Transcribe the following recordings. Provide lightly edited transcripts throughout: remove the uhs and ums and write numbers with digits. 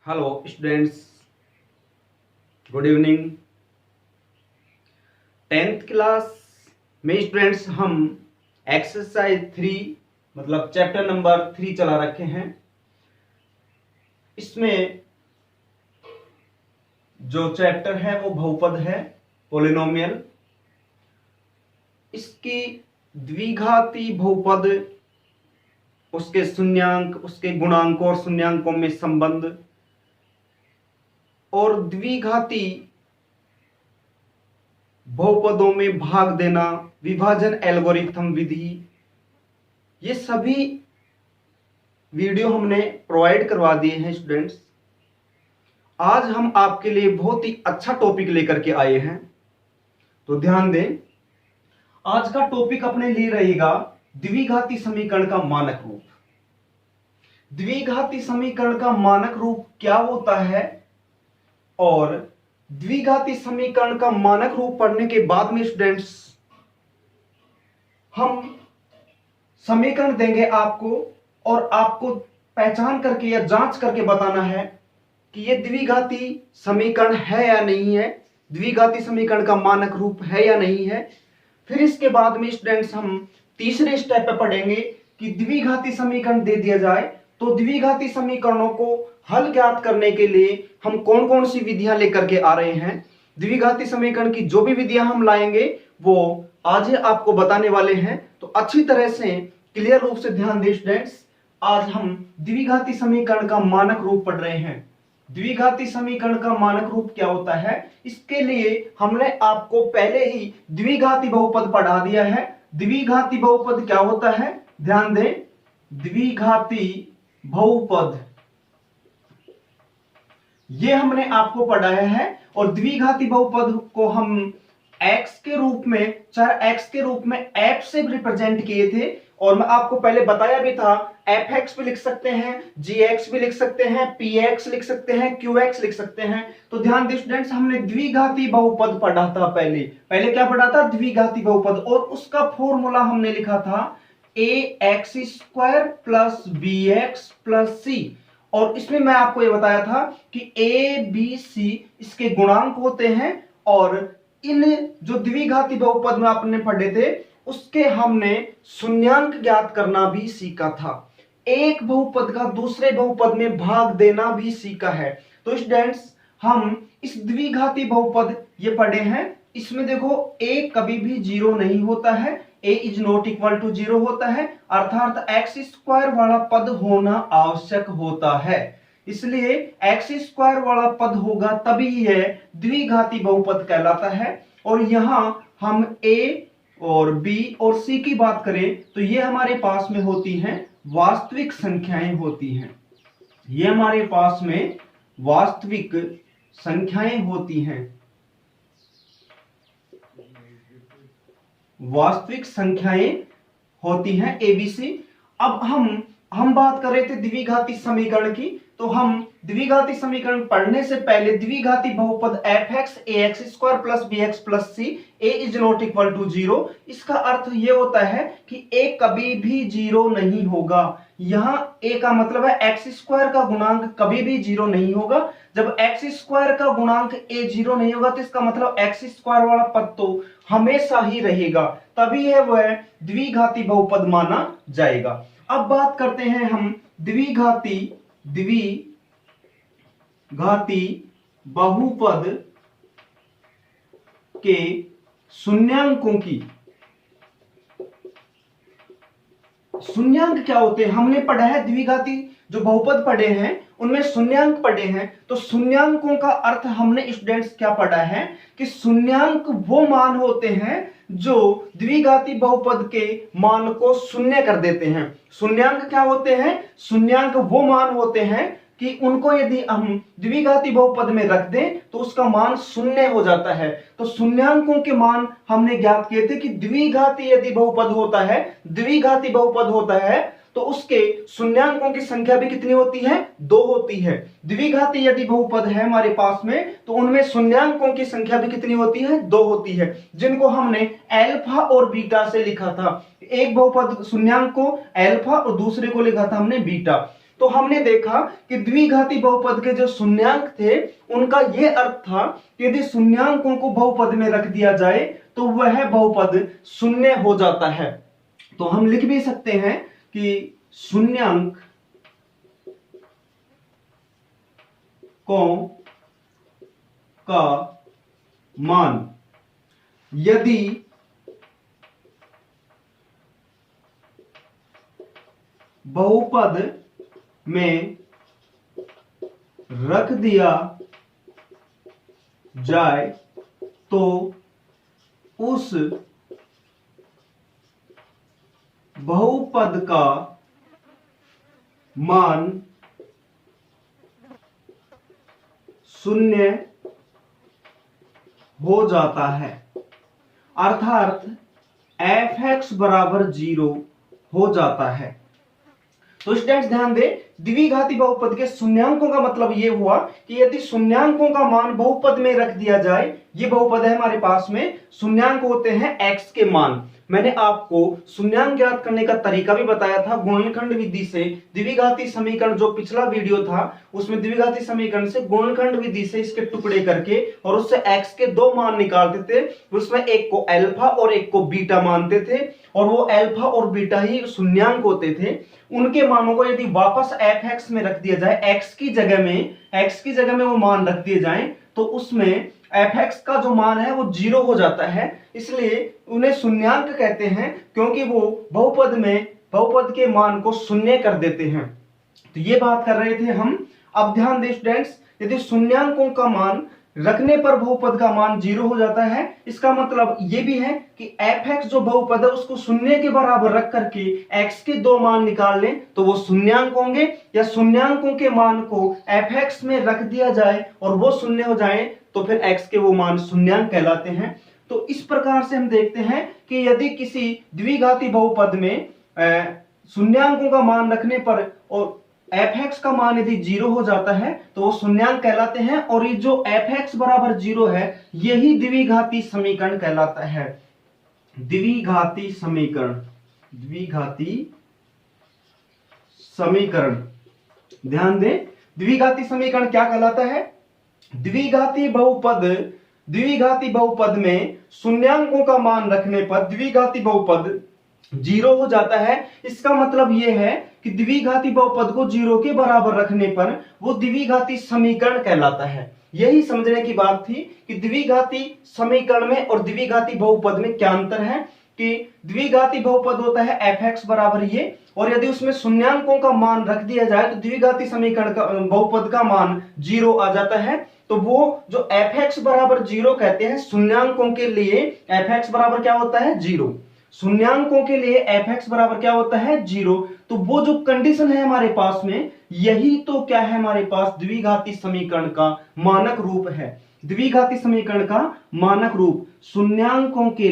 Hello students, good evening. 10th class में students हम exercise 3 मतलब चैप्टर नंबर 3 चला रखे हैं। इसमें जो चैप्टर है वो बहुपद है, पॉलिनोमियल। इसकी द्विघाती बहुपद, उसके शून्यांक, उसके गुणांकों और शून्यांकों में संबंध और द्विघाती बहुपदों में भाग देना, विभाजन एल्गोरिथम विधि, ये सभी वीडियो हमने प्रोवाइड करवा दिए हैं स्टूडेंट्स। आज हम आपके लिए बहुत ही अच्छा टॉपिक लेकर के आए हैं, तो ध्यान दें। आज का टॉपिक अपने लिए रहेगा द्विघाती समीकरण का मानक रूप। द्विघाती समीकरण का मानक रूप क्या होता है और द्विघाती समीकरण का मानक रूप पढ़ने के बाद में स्टूडेंट्स हम समीकरण देंगे आपको और आपको पहचान करके या जांच करके बताना है कि यह द्विघाती समीकरण है या नहीं है, द्विघाती समीकरण का मानक रूप है या नहीं है। फिर इसके बाद में स्टूडेंट्स हम तीसरे स्टेप पे पढ़ेंगे कि द्विघाती समीकरण दे दिया जाए तो द्विघाती समीकरणों को हल ज्ञात करने के लिए हम कौन कौन सी विधियां लेकर के आ रहे हैं। द्विघाती समीकरण की जो भी विधियां हम लाएंगे वो आज ही आपको बताने वाले हैं, तो अच्छी तरह से क्लियर रूप से ध्यान दें स्टूडेंट्स। आज हम द्विघाती समीकरण का मानक रूप पढ़ रहे हैं। द्विघाती समीकरण का मानक रूप क्या होता है, इसके लिए हमने आपको पहले ही द्विघाती बहुपद पढ़ा दिया है। द्विघाती बहुपद क्या होता है, ध्यान दें। द्विघाती बहुपद ये हमने आपको पढ़ाया है और द्विघाती बहुपद को हम x के रूप में, चार x के रूप में f से रिप्रेजेंट किए थे और मैं आपको पहले बताया भी था fx भी लिख सकते हैं, gx भी लिख सकते हैं, px लिख सकते हैं, qx लिख सकते हैं। तो ध्यान दें स्टूडेंट्स, हमने द्विघाती बहुपद पढ़ा था। पहले क्या पढ़ा था, द्विघाती बहुपद, और उसका फॉर्मूला हमने लिखा था ax² plus bx plus c। और इसमें मैं आपको ये बताया था कि a b c इसके गुणांक होते हैं और इन जो द्विघाती बहुपद में आपने पढ़े थे उसके हमने शून्यांक ज्ञात करना भी सीखा था। एक बहुपद का दूसरे बहुपद में भाग देना भी सीखा है। तो स्टूडेंट्स हम इस द्विघाती बहुपद ये पढ़े हैं। इसमें देखो a कभी भी जीरो नहीं होता है, a is not equal to zero होता है, अर्थात x² वाला पद होना आवश्यक होता है। इसलिए x² वाला पद होगा तभी यह द्विघाती बहुपद कहलाता है। और यहां हम a और b और c की बात करें तो ये हमारे पास में होती हैं वास्तविक संख्याएं होती हैं। ये हमारे पास में वास्तविक संख्याएं होती हैं, वास्तविक संख्याएं होती हैं ABC। अब हम बात कर रहे थे द्विघाती समीकरण की, तो हम द्विघाती समीकरण पढ़ने से पहले द्विघाती बहुपद fx ax² plus bx plus c a is not equal to zero, इसका अर्थ ये होता है कि a कभी भी जीरो नहीं होगा। यहां a का मतलब है x² का गुणांक कभी भी जीरो नहीं होगा। जब x² का गुणांक a जीरो नहीं होगा तो इसका मतलब x² वाला पद तो हमेशा ही रहेगा, तभी है वह द्विघाती बहुपद माना जाएगा। अब बात करते हैं हम द्विघाती बहुपद के शून्यांकों की। शून्यांक क्या होते हैं, हमने पढ़ा है द्विघाती जो बहुपद पढ़े हैं उनमें शून्यांक पढ़े हैं। तो शून्यांकों का अर्थ हमने स्टूडेंट्स क्या पढ़ा है कि शून्यांक वो मान होते हैं जो द्विघाती बहुपद के मान को शून्य कर देते हैं। शून्यांक क्या होते हैं, शून्यांक वो मान होते हैं कि उनको यदि हम द्विघाती बहुपद में रख दें तो उसका मान शून्य हो जाता है। तो शून्यांकों के मान हमने ज्ञात किए थे कि द्विघाती यदि बहुपद होता है, द्विघाती बहुपद होता है तो उसके शून्यांकों की संख्या भी कितनी होती है, 2 होती है। द्विघाती यदि बहुपद है हमारे पास में तो उनमें शून्यांकों की संख्या भी कितनी होती है, 2 होती है, जिनको हमने अल्फा और बीटा से लिखा था। एक बहुपद शून्यांक को अल्फा और दूसरे को लिखा था हमने बीटा। तो हमने देखा कि द्विघाती बहुपद के जो शून्यांक थे उनका यह अर्थ था कि यदि शून्यांकों को बहुपद में रख दिया जाए तो वह बहुपद शून्य हो जाता है। तो हम लिख भी सकते हैं कि शून्यांक का मान यदि बहुपद में रख दिया जाए तो उस बहुपद का मान शून्य हो जाता है, अर्थात f(x) बराबर 0 हो जाता है। तो स्टूडेंट्स ध्यान दें, द्विघाती बहुपद के शून्यांकों का मतलब यह हुआ कि यदि शून्यांकों का मान बहुपद में रख दिया जाए, ये बहुपद है हमारे पास में, शून्यांक होते हैं x के मान। मैंने आपको शून्यांक ज्ञात करने का तरीका भी बताया था गुणनखंड विधि से। द्विघाती समीकरण जो पिछला वीडियो था उसमें द्विघाती समीकरण से गुणनखंड विधि से इसके टुकड़े करके और उससे x के दो मान निकालते थे, उसमें एक को अल्फा और एक को बीटा मानते थे और वो अल्फा और बीटा ही शून्यांक होते थे। उनके मानों को यदि वापस f(x) में रख दिया जाए, x की जगह में वो मान रख दिए जाएं तो उसमें f(x) का जो मान है वो 0 हो जाता है, इसलिए उन्हें शून्यांक कहते हैं क्योंकि वो बहुपद के मान को शून्य कर देते हैं। तो ये बात कर रहे थे हम। अब ध्यान दें स्टूडेंट्स, यदि शून्यांकों का मान रखने पर बहुपद का मान 0 हो जाता है, इसका मतलब ये भी है कि f(x) जो बहुपद है उसको शून्य के बराबर रख करके x के दो मान निकाल लें तो वो शून्यांक होंगे, या शून्यांकों के मान को f(x) में रख दिया जाए और वो शून्य हो जाए तो फिर x के वो मान शून्यांक कहलाते हैं। तो इस प्रकार से हम देखते हैं कि यदि किसी द्विघाती बहुपद में शून्यांकों का मान रखने पर और f(x) का मान यदि 0 हो जाता है तो वो शून्यांक कहलाते हैं, और ये जो f(x) बराबर 0 है यही द्विघाती समीकरण कहलाता है। द्विघाती समीकरण ध्यान दें, द्विघाती समीकरण क्या कहलाता है? द्विघाती बहुपद में शून्यांकों का मान रखने पर द्विघाती बहुपद 0 हो जाता है। इसका मतलब यह है कि द्विघाती बहुपद को 0 के बराबर रखने पर वो द्विघाती समीकरण कहलाता है। यही समझने की बात थी कि द्विघाती समीकरण में और द्विघाती बहुपद में क्या अंतर है, कि द्विघाती बहुपद होता है f(x) बराबर ये, और यदि उसमें शून्यांकों का मान रख दिया जाए तो द्विघाती समीकरण का बहुपद का मान 0 आ जाता है। तो वो जो f(x) बराबर 0 कहते हैं शून्यांकों के लिए f(x) बराबर क्या होता है? 0। शून्यांकों के लिए f(x) बराबर क्या होता है? 0। तो वो जो कंडीशन है हमारे पास में, यही तो क्या है हमारे पास द्विघाती समीकरण का मानक रूप है। द्विघाती समीकरण का मानक रूप शून्यांकों के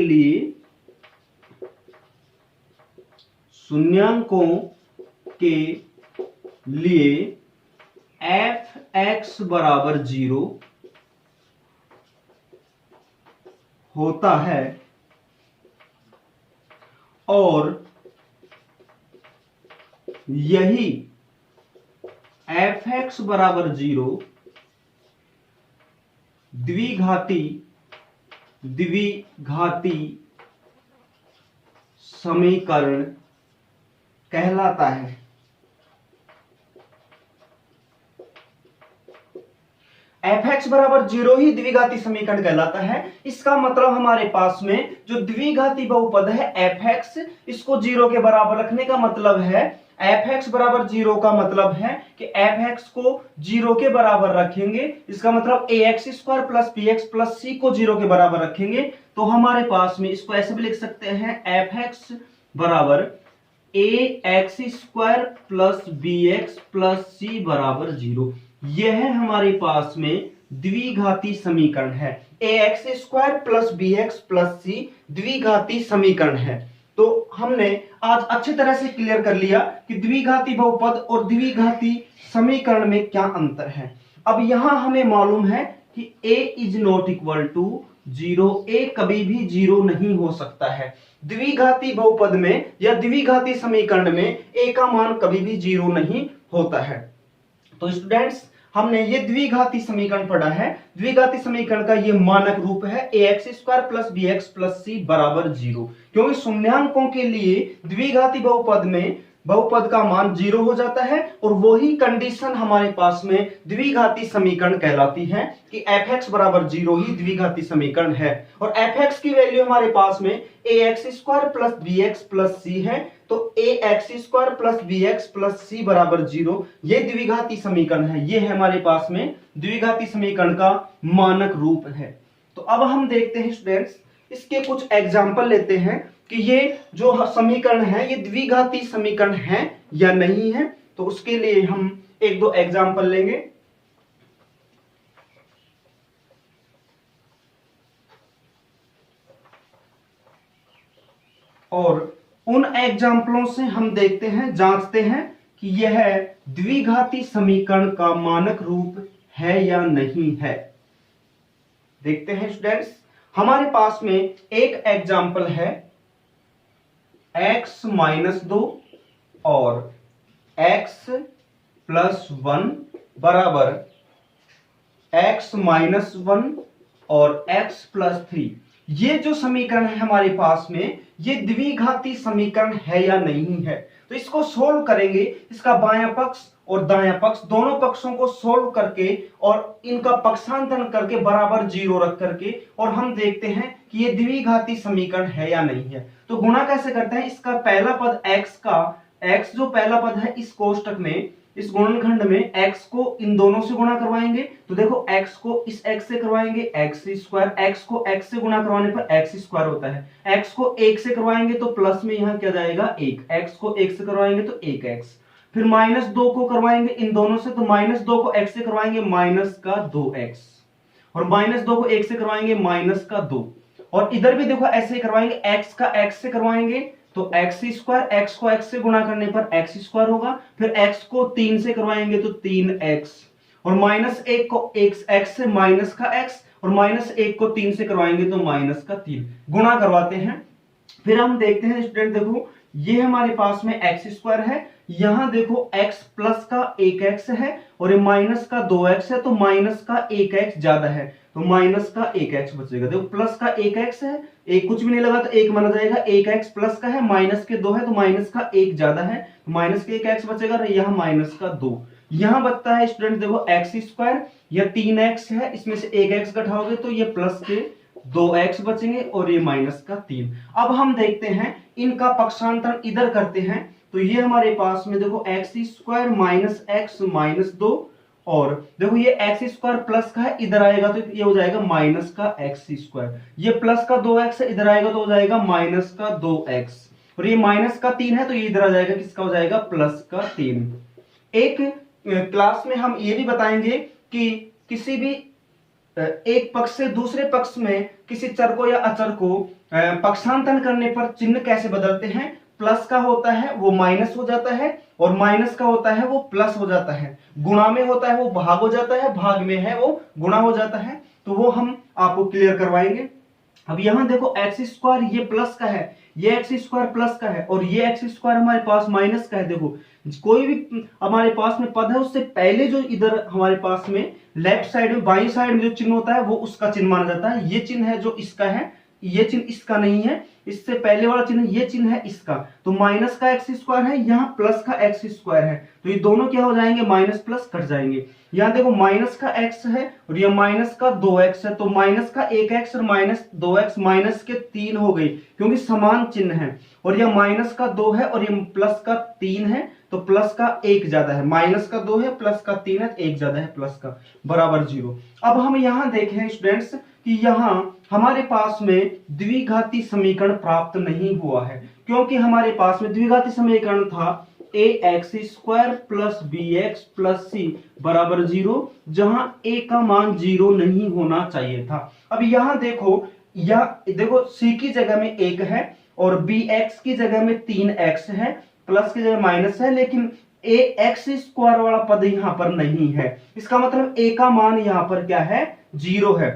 लिए f(x) बराबर 0 होता है और यही f(x) बराबर 0 द्विघाती समीकरण कहलाता है। f(x) बराबर 0 ही द्विघाती समीकरण कहलाता है। इसका मतलब हमारे पास में जो द्विघाती बहुपद है f(x), इसको 0 के बराबर रखने का मतलब है, f(x) बराबर 0 का मतलब है कि f(x) को 0 के बराबर रखेंगे, इसका मतलब ax² plus bx plus c को 0 के बराबर रखेंगे। तो हमारे पास में इसको ऐसे भी लिख सकते हैं, f(x) बराबर ax² plus bx plus c बराबर 0। यह हमारे पास में द्विघाती समीकरण है। ax² plus bx plus c द्विघाती समीकरण है। तो हमने आज अच्छी तरह से क्लियर कर लिया कि द्विघाती बहुपद और द्विघाती समीकरण में क्या अंतर है। अब यहां हमें मालूम है कि a is not equal to zero, a कभी भी जीरो नहीं हो सकता है। द्विघाती बहुपद में या द्विघाती समीकरण में ए का मान कभी भी जीरो नहीं होता है। तो स्टूडेंट्स, हमने ये द्विघाती समीकरण पढ़ा है। द्विघाती समीकरण का ये मानक रूप है ax² plus bx plus c बराबर जीरो, क्योंकि शून्यांकों के लिए द्विघाती बहुपद में बहुपद का मान जीरो हो जाता है, और वही कंडीशन हमारे पास में द्विघाती समीकरण कहलाती है कि fx बराबर जीरो ही द्विघाती समीकरण है। और fx की वैल्यू हमारे पास में ax² plus bx plus c है, तो ax² plus bx plus c बराबर जीरो, ये द्विघाती समीकरण है। ये है हमारे पास में द्विघाती समीकरण का मानक रूप है। तो अब हम देखते हैं स्टूडेंट्स, इसके कुछ एग्जाम्पल लेते हैं कि ये जो समीकरण है ये द्विघाती समीकरण है या नहीं है। तो उसके लिए हम एक दो एग्जाम्पल लेंगे। और उन एग्जाम्पलों से हम देखते हैं, जांचते हैं कि यह द्विघाती समीकरण का मानक रूप है या नहीं है। देखते हैं स्टूडेंट्स, हमारे पास में एक एग्जाम्पल है x माइनस 2 और x प्लस 1 बराबर x माइनस 1 और x प्लस 3। ये जो समीकरण है हमारे पास में, ये द्विघाती समीकरण है या नहीं है। तो इसको सोल्व करेंगे, इसका बायां पक्ष और दायां पक्ष दोनों पक्षों को सोल्व करके और इनका पक्षांतरण करके बराबर जीरो रख करके, और हम देखते हैं कि ये द्विघाती समीकरण है या नहीं है। तो गुणा कैसे करते हैं, इसका पहला पद x का, x जो पहला पद है इस कोष्टक में, इस गुणनखंड में x को इन दोनों से गुणा करवाएंगे। तो देखो x को इस x से करवाएंगे x², x को x से गुणा करवाने पर x² होता है। x को 1 से करवाएंगे तो प्लस में यहां क्या जाएगा 1, x को 1 से करवाएंगे तो 1x। फिर -2 को करवाएंगे इन दोनों से, तो -2 को x से करवाएंगे -2x, और -2 को 1 से करवाएंगे -2। और इधर भी देखो ऐसे ही करवाएंगे, x का x से करवाएंगे तो x², x को x से गुणा करने पर x² होगा। फिर x को 3 से करवाएंगे तो 3x, और -1 को x से माइनस का x, और -1 को 3 से करवाएंगे तो -3। गुणा करवाते हैं। फिर हम देखते हैं स्टूडेंट, देखो ये हमारे पास में x² है, यहां देखो x प्लस का 1x है और ये माइनस का 2x है, तो माइनस का 1x ज्यादा है, तो माइनस का 1x बचेगा। देखो प्लस का 1x है, एक कुछ भी नहीं लगा तो 1 माना जाएगा, 1x प्लस का है, माइनस के 2 है तो माइनस का 1 ज्यादा है, तो माइनस के 1x बचेगा, और यहाँ माइनस का 2। यहां बचता है स्टूडेंट देखो x², यह 3x है, इसमें से 1x घटाओगे तो ये प्लस के 2x बचेंगे, और ये माइनस का 3। अब हम देखते हैं इनका पक्षांतरण इधर करते हैं, तो ये हमारे पास में देखो x² माइनस x माइनस 2, और देखो ये x² प्लस का है, इधर आएगा तो ये हो जाएगा माइनस का x²। ये प्लस का 2x है, इधर आएगा तो हो जाएगा माइनस का 2x, और ये माइनस का 3 है तो ये इधर आ जाएगा, किसका हो जाएगा प्लस का 3। एक क्लास में हम ये भी बताएंगे कि किसी भी एक पक्ष से दूसरे पक्ष में किसी चर को या अचर को पक्षांतरण करने पर चिन्ह कैसे बदलते हैं। प्लस का होता है वो माइनस हो जाता है, और माइनस का होता है वो प्लस हो जाता है। गुणा में होता है वो भाग हो जाता है, भाग में है वो गुणा हो जाता है। तो वो हम आपको क्लियर करवाएंगे। अब यहां देखो x² ये प्लस का है, ये x² प्लस का है, और ये x² हमारे पास माइनस का है। देखो कोई भी हमारे पास में पद है, उससे पहले जो इधर हमारे पास में लेफ्ट साइड में बाई साइड में जो चिन्ह होता है वो उसका चिन्ह माना जाता है। ये चिन्ह है जो इसका है, ये चिन्ह इसका नहीं है, इससे पहले वाला चिन्ह ये चिन्ह है इसका। तो माइनस का x² है, यहाँ प्लस का x² है, तो ये दोनों क्या हो जाएंगे, माइनस प्लस कट जाएंगे। यहाँ देखो माइनस का x है और ये माइनस का 2x है, तो माइनस का 1x और माइनस 2x माइनस के 3 हो गई, क्योंकि समान चिन्ह है। और ये माइनस का 2 है और ये प्लस का 3 है, तो प्लस का 1 ज्यादा है। माइनस का 2 है, प्लस का 3 है, 1 ज्यादा है प्लस का, बराबर 0। अब हम यहाँ देखें स्टूडेंट्स कि यहाँ हमारे पास में द्विघाती समीकरण प्राप्त नहीं हुआ है, क्योंकि हमारे पास में द्विघाती समीकरण था ax² plus bx plus c बराबर 0, जहां a का मान 0 नहीं होना चाहिए था। अब यहां देखो, यह देखो c की जगह में 1 है और bx की जगह में 3x है, प्लस की जगह माइनस है, लेकिन ax² वाला पद यहां पर नहीं है। इसका मतलब a का मान यहां पर क्या है, 0 है।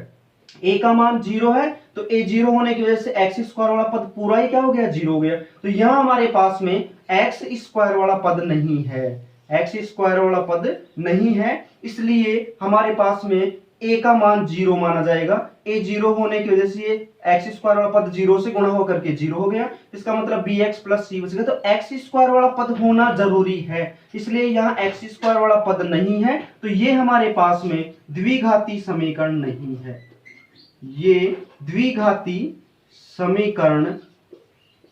a का मान 0 है तो a 0 होने की वजह से x स्क्वायर वाला पद पूरा ही क्या हो गया, 0 हो गया। तो यहां हमारे पास में x स्क्वायर वाला पद नहीं है, x स्क्वायर वाला पद नहीं है, इसलिए हमारे पास में a का मान 0 माना जाएगा। a 0 होने की वजह से ये x स्क्वायर वाला पद 0 से गुणा होकर के 0 हो गया, इसका मतलब bx प्लस c बच गया। तो x स्क्वायर वाला पद होना जरूरी है, इसलिए यहाँ x स्क्वायर वाला पद नहीं है, तो ये हमारे पास में द्विघाती समीकरण नहीं है, ये द्विघाती समीकरण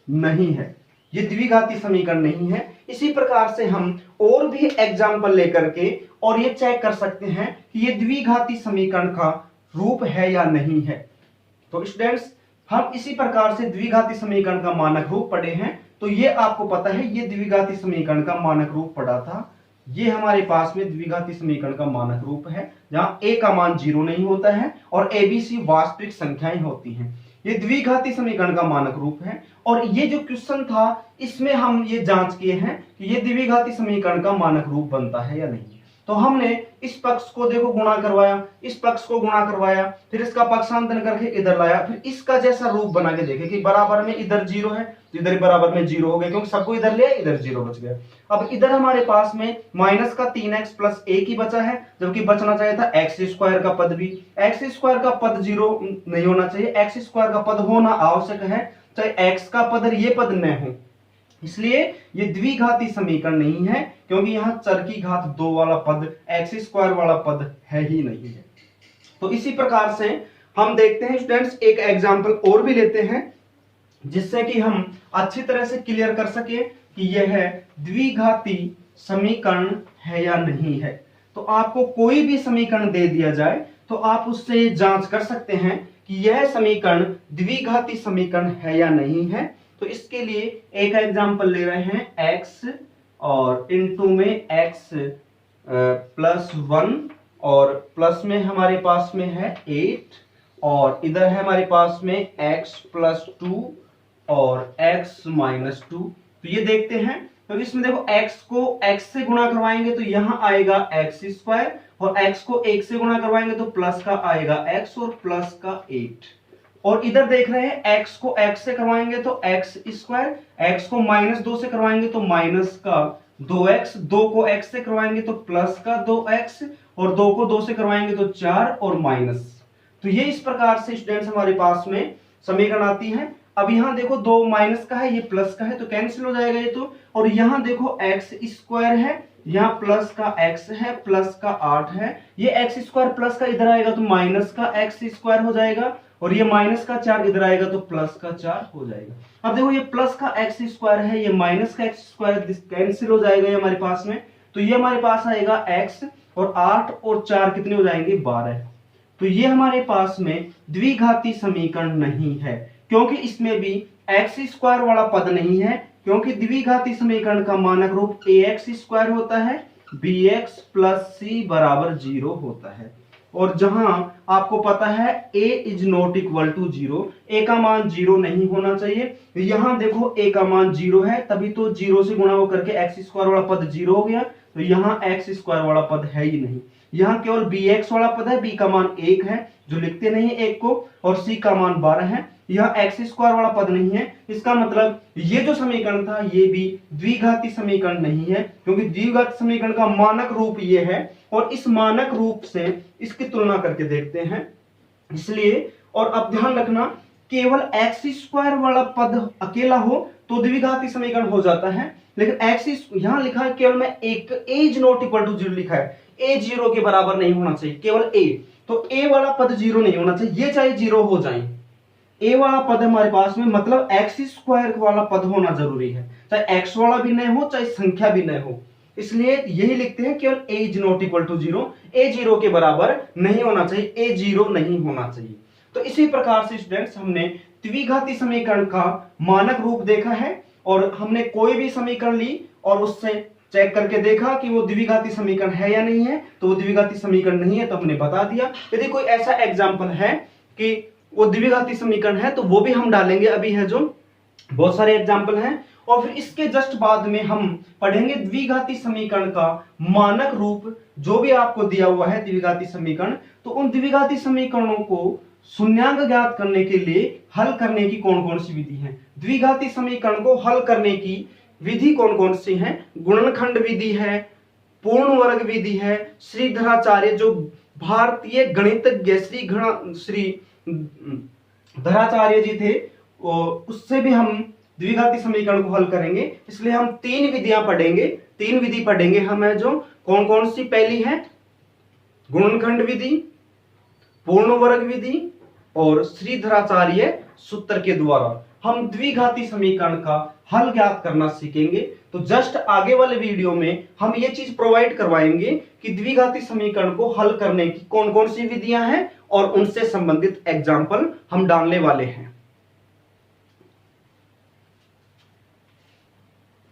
नहीं है, ये द्विघाती समीकरण नहीं है। इसी प्रकार से हम और भी एग्जाम्पल लेकर के और ये चेक कर सकते हैं कि ये द्विघाती समीकरण का रूप है या नहीं है। तो स्टूडेंट्स, हम इसी प्रकार से द्विघाती समीकरण का मानक रूप पढ़े हैं, तो ये आपको पता है ये द्विघाती समीकरण का मानक रूप पढ़ा था। ये हमारे पास में द्विघाती समीकरण का मानक रूप है जहां a का मान 0 नहीं होता है और abc वास्तविक संख्याएं होती हैं। ये द्विघाती समीकरण का मानक रूप है और ये जो क्वेश्चन था इसमें हम ये जांच किए हैं कि ये द्विघाती समीकरण का मानक रूप बनता है या नहीं। तो हमने इस पक्ष को देखो गुणा करवाया, इस पक्ष को गुणा करवाया, फिर इसका पक्षांतर करके इधर लाया, फिर इसका जैसा रूप बना के देखे कि बराबर में इधर 0 है तो इधर बराबर में 0 हो गया, क्योंकि सबको इधर ले इधर 0 बच गया। अब इधर हमारे पास में माइनस का 3x प्लस 1 ही बचा है, जबकि बचना चाहिए था x स्क्वायर का पद भी। x स्क्वायर का पद 0 नहीं होना चाहिए, x स्क्वायर का पद होना आवश्यक है, चाहे x का पद और ये पद न हो, इसलिए ये द्विघाती समीकरण नहीं है, क्योंकि यहां चर की घात 2 वाला पद x स्क्वायर वाला पद है ही नहीं है। तो इसी प्रकार से हम देखते हैं स्टूडेंट्स, एक एग्जांपल और भी लेते हैं जिससे कि हम अच्छी तरह से क्लियर कर सके कि यह द्विघाती समीकरण है या नहीं है। तो आपको कोई भी समीकरण दे दिया जाए तो आप उससे जांच कर सकते हैं कि यह समीकरण द्विघाती समीकरण है या नहीं है। तो इसके लिए एक एग्जांपल ले रहे हैं x और इनटू में x प्लस 1 और प्लस में हमारे पास में है 8 और इधर है हमारे पास में x प्लस 2 और x माइनस 2। तो ये देखते हैं, तो इसमें देखो x को x से गुणा करवाएंगे तो यहाँ आएगा x स्क्वायर और x को 1 से गुणा करवाएंगे तो प्लस का आएगा x और प्लस का 8। और इधर देख रहे हैं x को x से करवाएंगे तो x स्क्वायर, x को माइनस 2 से करवाएंगे तो माइनस का 2x, 2 को x से करवाएंगे तो प्लस का 2x और 2 को 2 से करवाएंगे तो 4 और माइनस। तो ये इस प्रकार से स्टूडेंट्स हमारे पास में समीकरण आती है। अब यहाँ देखो 2 माइनस का है, ये प्लस का है तो कैंसिल हो जाएगा ये तो, और यहाँ देखो x स्क्वायर है, यहाँ प्लस का x है, प्लस का 8 है, ये x स्क्वायर प्लस का इधर आएगा तो माइनस का x स्क्वायर हो जाएगा और ये माइनस का 4 इधर आएगा तो प्लस का 4 हो जाएगा। अब देखो ये प्लस का x स्क्वायर है, ये माइनस का x स्क्वायर कैंसिल हो जाएगा ये हमारे पास में, तो ये हमारे पास आएगा x और 8 और 4 कितने हो जाएंगे 12। तो ये हमारे पास में द्विघाती समीकरण नहीं है, क्योंकि इसमें भी x स्क्वायर वाला पद नहीं है, क्योंकि द्विघाती समीकरण का मानक रूप ax स्क्वायर होता है, bx प्लस c बराबर 0 होता है। और जहां आपको पता है a is not equal to 0, a का मान 0 नहीं होना चाहिए। यहां देखो a का मान 0 है, तभी तो 0 से गुणा होकर के x स्क्वायर वाला पद 0 हो गया, तो यहाँ x स्क्वायर वाला पद है ही नहीं, यहाँ केवल bx वाला पद है, b का मान 1 है जो लिखते नहीं है 1 को, और c का मान 12 है, यह x स्क्वायर वाला पद नहीं है। इसका मतलब ये जो समीकरण था ये भी द्विघाती समीकरण नहीं है, क्योंकि द्विघाती समीकरण का मानक रूप ये है और इस मानक रूप से इसकी तुलना करके देखते हैं। इसलिए और अब ध्यान रखना, केवल x स्क्वायर वाला पद अकेला हो तो द्विघाती समीकरण हो जाता है, लेकिन x यहां लिखा है केवल मैं एक a is not equal to 0 लिखा है, a 0 के बराबर नहीं होना चाहिए, केवल a, तो a वाला पद 0 नहीं होना चाहिए, ये चाहे 0 हो जाए, a वाला पद हमारे पास में मतलब x स्क्वायर वाला पद होना जरूरी है, चाहे x वाला भी नहीं हो चाहे संख्या भी नहीं हो। इसलिए यही लिखते हैं केवल a is not equal to 0, a 0 के बराबर नहीं होना चाहिए, a 0 नहीं होना चाहिए। तो इसी प्रकार से स्टूडेंट्स हमने द्विघाती समीकरण का मानक रूप देखा है और हमने कोई भी समीकरण ली और उससे चेक करके देखा कि वो द्विघाती समीकरण है या नहीं है, तो वो द्विघाती समीकरण नहीं है तो हमने बता दिया। यदि कोई ऐसा एग्जाम्पल है कि वो द्विघाती समीकरण है तो वो भी हम डालेंगे, अभी है जो बहुत सारे एग्जाम्पल हैं, और फिर इसके जस्ट बाद में हम पढ़ेंगे द्विघाती समीकरण का मानक रूप जो भी आपको दिया हुआ है द्विघाती समीकरण, तो उन द्विघाती समीकरणों को शून्यांक ज्ञात करने के लिए हल करने की कौन कौन सी विधि है। द्विघाती समीकरण को हल करने की विधि कौन कौन सी है। गुणनखंड विधि है, पूर्ण वर्ग विधि है, श्रीधराचार्य जो भारतीय गणितज्ञ श्री धराचार्य जी थे उससे भी हम द्विघाती समीकरण को हल करेंगे। इसलिए हम तीन विधियां पढ़ेंगे, तीन विधि पढ़ेंगे हमें जो कौन कौन सी। पहली है गुणनखंड विधि, पूर्ण वर्ग विधि और श्रीधराचार्य सूत्र के द्वारा हम द्विघाती समीकरण का हल ज्ञात करना सीखेंगे। तो जस्ट आगे वाले वीडियो में हम ये चीज प्रोवाइड करवाएंगे कि द्विघाती समीकरण को हल करने की कौन कौन सी विधियां हैं और उनसे संबंधित एग्जाम्पल हम डालने वाले हैं।